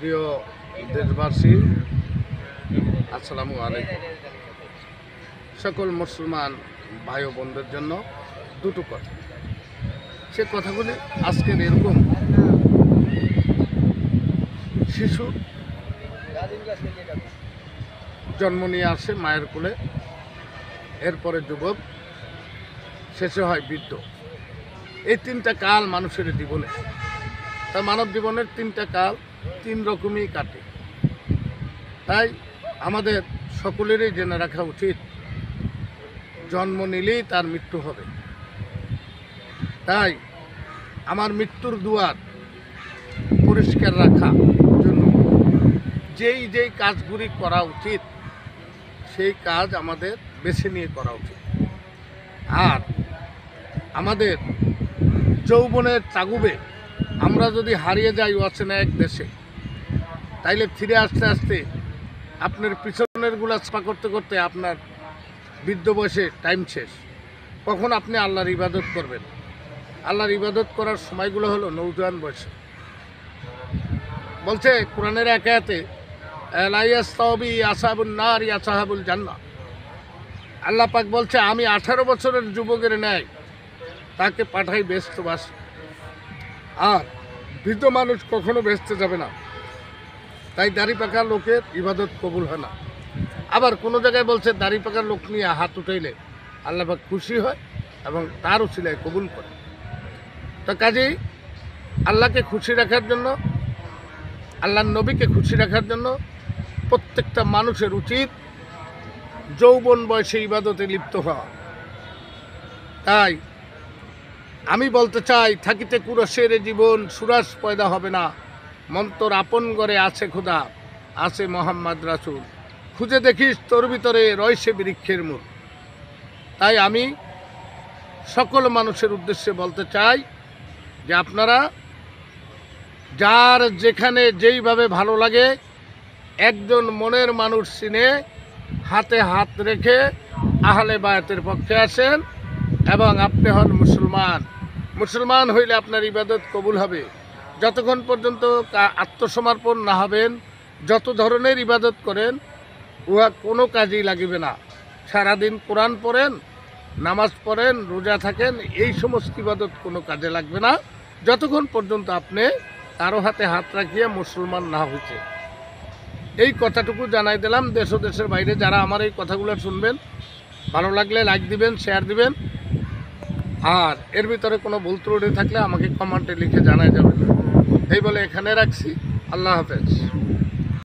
প্রিয় দেশবাসী, আসসালামু আলাইকুম। সকল মুসলমান ভাই ও বোনদের জন্য দুটো কথা। সে কথাগুলি আজকের এরকম শিশু জন্ম নিয়ে আসে মায়ের কোলে, এরপরে যুবক, শেষে হয় বৃদ্ধ। এই তিনটা কাল মানুষের জীবনে, তার মানব জীবনের তিনটা কাল তিন রকমই কাটে। তাই আমাদের সকলেরই জেনে রাখা উচিত, জন্ম নিলেই তার মৃত্যু হবে। তাই আমার মৃত্যুর দুয়ার পরিষ্কার রাখার জন্য যেই কাজগুলি করা উচিত সেই কাজ আমাদের বেছে নিয়ে করা উচিত। আর আমাদের যৌবনের তাগুবে আমরা যদি হারিয়ে যাই অচেনা এক দেশে, তাইলে ফিরে আসতে আসতে আপনার পিছনের গুলা স্পা করতে করতে আপনার বৃদ্ধ বয়সে টাইম শেষ। কখন আপনি আল্লাহর ইবাদত করবেন? আল্লাহর ইবাদত করার সময়গুলো হলো নৌজওয়ান বয়সে। বলছে কোরআনের এক আয়াতে, লা ইয়াস্তাওয়ি আসহাবুন নার আসহাবুল জান্নাহ। আল্লাহ পাক বলছে, আমি 18 বছরের যুবকের ন্যায় তাকে পাঠাই ব্যস্ত বাস। আর বৃদ্ধ মানুষ কখনো ব্যস্ত যাবে না। তাই দাড়ি পাকা লোকের ইবাদত কবুল হয় না। আবার কোনো জায়গায় বলছে দাড়ি পাকা লোক নিয়ে হাত উঠাইলে আল্লাহ পাক খুশি হয় এবং তার উসিলায় কবুল করে। তো কাজেই আল্লাহকে খুশি রাখার জন্য, আল্লাহর নবীকে খুশি রাখার জন্য প্রত্যেকটা মানুষের উচিত যৌবন বয়সে ইবাদতে লিপ্ত হওয়া। তাই আমি বলতে চাই, থাকিতে কুরসের জীবন সুরাস পয়দা হবে না, মন্তর আপন ঘরে আছে খোদা, আছে মোহাম্মদ রাসূল, খুঁজে দেখিস তোর ভিতরে রয়েছে বৃক্ষের মূল। তাই আমি সকল মানুষের উদ্দেশ্যে বলতে চাই যে আপনারা যার যেখানে যেইভাবে ভালো লাগে একজন মনের মানুষ চিনে হাতে হাত রেখে আহলে বায়াতের পক্ষে আসেন এবং আপনি হন মুসলমান। মুসলমান হইলে আপনার ইবাদত কবুল হবে। যতক্ষণ পর্যন্ত আত্মসমর্পণ না হবেন, যত ধরনের ইবাদত করেন উহা কোনো কাজেই লাগিবে না। সারাদিন কোরআন পড়েন, নামাজ পড়েন, রোজা থাকেন, এই সমস্ত ইবাদত কোনো কাজে লাগবে না যতক্ষণ পর্যন্ত আপনি কারো হাতে হাত রাখিয়ে মুসলমান না হয়েছে। এই কথাটুকু জানাই দিলাম। দেশ ও দেশের বাইরে যারা আমার এই কথাগুলো শুনবেন, ভালো লাগলে লাইক দিবেন, শেয়ার দিবেন। আর এর ভিতরে কোনো ভুল ত্রুটি থাকলে আমাকে কমেন্টে লিখে জানাই যাবেন। এই বলে এখানে রাখছি। আল্লাহ হাফেজ।